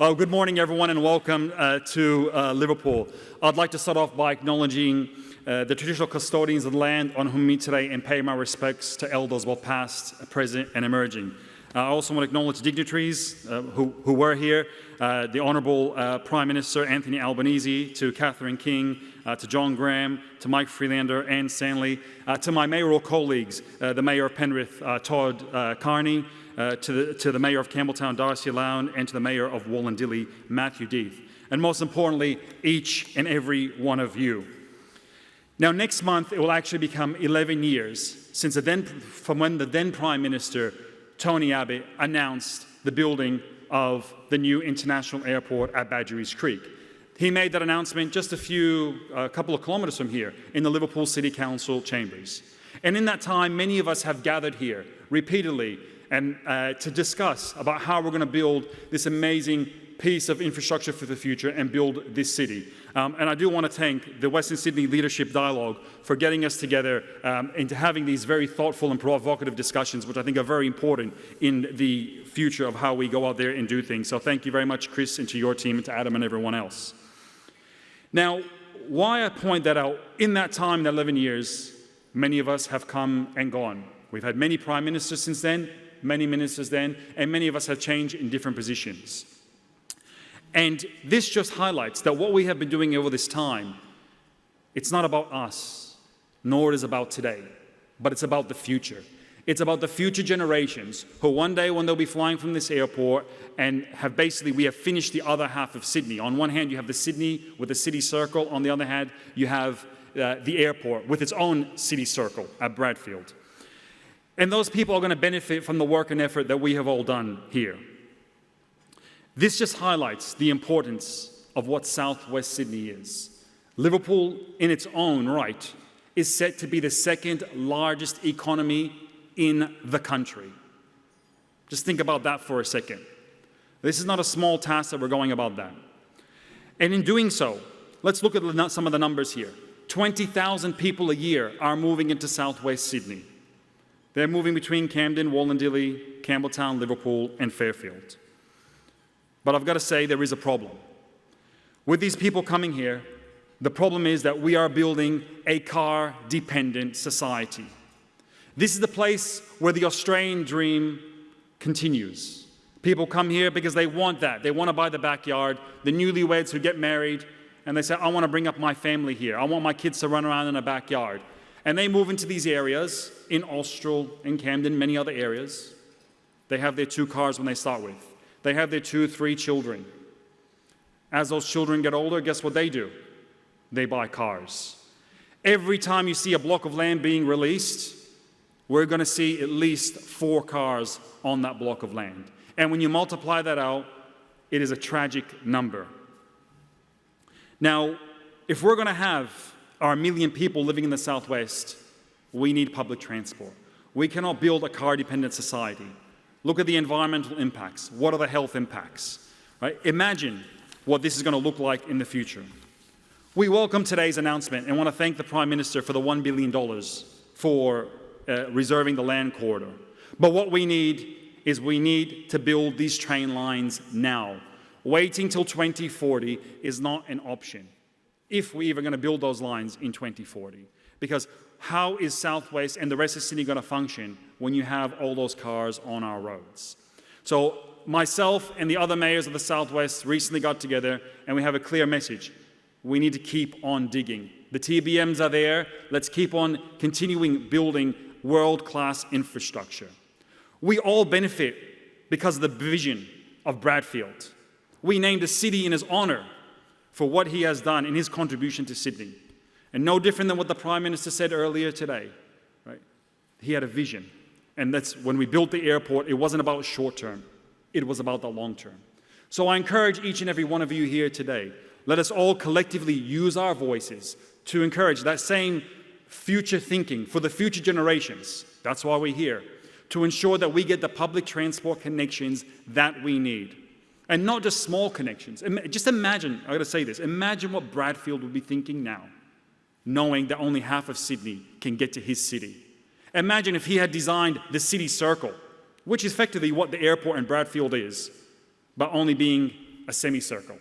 Well, good morning, everyone, and welcome to Liverpool. I'd like to start off by acknowledging the traditional custodians of the land on whom we meet today and pay my respects to elders, both past, present, and emerging. I also want to acknowledge dignitaries who were here, the Honourable Prime Minister Anthony Albanese, to Catherine King, to John Graham, to Mike Freelander, Anne Stanley, to my mayoral colleagues, the Mayor of Penrith, Todd Carney, to the Mayor of Campbelltown, Darcy Lown, and to the Mayor of Wallandilly, Matthew Deeth. And most importantly, each and every one of you. Now, next month, it will actually become 11 years since from when the then Prime Minister, Tony Abbott, announced the building of the new international airport at Badgerys Creek. He made that announcement just a couple of kilometres from here in the Liverpool City Council chambers. And in that time, many of us have gathered here repeatedly and to discuss about how we're going to build this amazing piece of infrastructure for the future and build this city. And I do want to thank the Western Sydney Leadership Dialogue for getting us together into having these very thoughtful and provocative discussions, which I think are very important in the future of how we go out there and do things. So thank you very much, Chris, and to your team, and to Adam and everyone else. Now, why I point that out, in that time, in 11 years, many of us have come and gone. We've had many prime ministers since then, many ministers then, and many of us have changed in different positions. And this just highlights that what we have been doing over this time, it's not about us, nor it is about today, but it's about the future. It's about the future generations who one day, when they'll be flying from this airport and we have finished the other half of Sydney. On one hand, you have the Sydney with the city circle. On the other hand, you have the airport with its own city circle at Bradfield. And those people are going to benefit from the work and effort that we have all done here. This just highlights the importance of what Southwest Sydney is. Liverpool, in its own right, is set to be the second largest economy in the country. Just think about that for a second. This is not a small task that we're going about that. And in doing so, let's look at some of the numbers here. 20,000 people a year are moving into Southwest Sydney. They're moving between Camden, Wallandilly, Campbelltown, Liverpool, and Fairfield. But I've got to say, there is a problem. With these people coming here, the problem is that we are building a car-dependent society. This is the place where the Australian dream continues. People come here because they want that. They want to buy the backyard, the newlyweds who get married, and they say, I want to bring up my family here. I want my kids to run around in a backyard. And they move into these areas, in Austral, in Camden, many other areas. They have their 2 cars when they start with. They have their 2, 3 children. As those children get older, guess what they do? They buy cars. Every time you see a block of land being released, we're going to see at least 4 cars on that block of land. And when you multiply that out, it is a tragic number. Now, if we're going to have our 1 million people living in the Southwest, we need public transport. We cannot build a car-dependent society. Look at the environmental impacts. What are the health impacts? Right? Imagine what this is going to look like in the future. We welcome today's announcement and want to thank the Prime Minister for the $1 billion for reserving the land corridor. But what we need is to build these train lines now. Waiting till 2040 is not an option, if we're even going to build those lines in 2040. Because how is Southwest and the rest of Sydney going to function when you have all those cars on our roads? So myself and the other mayors of the Southwest recently got together and we have a clear message. We need to keep on digging. The TBMs are there. Let's keep on continuing building world-class infrastructure. We all benefit because of the vision of Bradfield. We named a city in his honor for what he has done in his contribution to Sydney. And no different than what the Prime Minister said earlier today, right? He had a vision. And that's when we built the airport, it wasn't about short term. It was about the long term. So I encourage each and every one of you here today, let us all collectively use our voices to encourage that same future thinking for the future generations. That's why we're here, to ensure that we get the public transport connections that we need. And not just small connections. Just imagine, I've got to say this, imagine what Bradfield would be thinking now, knowing that only half of Sydney can get to his city. Imagine if he had designed the city circle, which is effectively what the airport in Bradfield is, but only being a semicircle.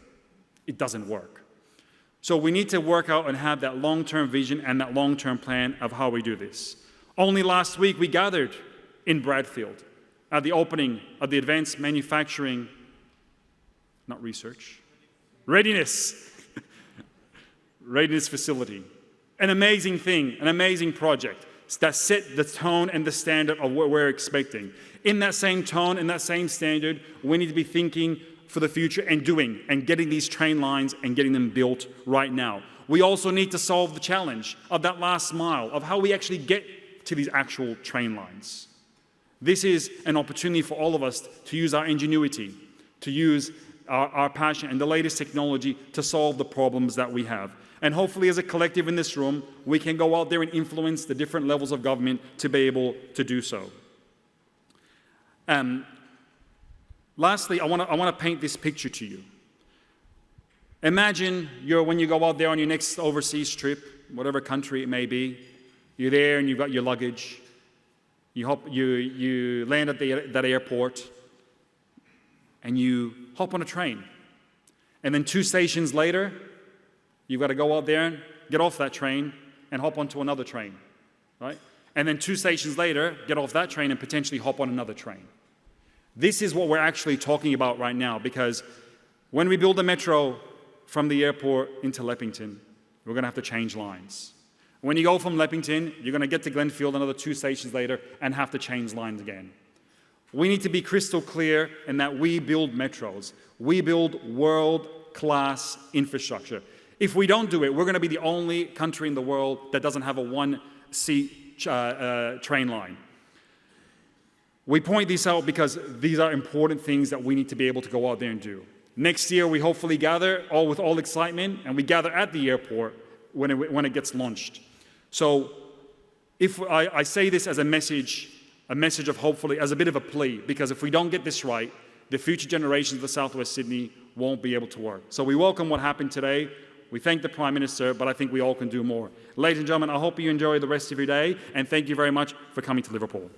It doesn't work. So we need to work out and have that long-term vision and that long-term plan of how we do this. Only last week we gathered in Bradfield at the opening of the Advanced Manufacturing, not research, Readiness facility. An amazing thing, an amazing project that set the tone and the standard of what we're expecting. In that same tone and that same standard, we need to be thinking for the future and doing and getting these train lines and getting them built right now. We also need to solve the challenge of that last mile, of how we actually get to these actual train lines. This is an opportunity for all of us to use our ingenuity, to use our passion and the latest technology to solve the problems that we have. And hopefully as a collective in this room, we can go out there and influence the different levels of government to be able to do so. Lastly, I want to paint this picture to you. Imagine when you go out there on your next overseas trip, whatever country it may be, you're there and you've got your luggage. You land at that airport and you hop on a train. And then 2 stations later, you've got to go out there and get off that train and hop onto another train, right? And then 2 stations later, get off that train and potentially hop on another train. This is what we're actually talking about right now, because when we build a metro from the airport into Leppington, we're going to have to change lines. When you go from Leppington, you're going to get to Glenfield another 2 stations later and have to change lines again. We need to be crystal clear in that we build metros. We build world-class infrastructure. If we don't do it, we're going to be the only country in the world that doesn't have a one-seat train line. We point these out because these are important things that we need to be able to go out there and do. Next year, we hopefully gather with all excitement, and we gather at the airport when it gets launched. So if I say this as a message of hopefully, as a bit of a plea, because if we don't get this right, the future generations of the Southwest Sydney won't be able to work. So we welcome what happened today. We thank the Prime Minister, but I think we all can do more. Ladies and gentlemen, I hope you enjoy the rest of your day, and thank you very much for coming to Liverpool.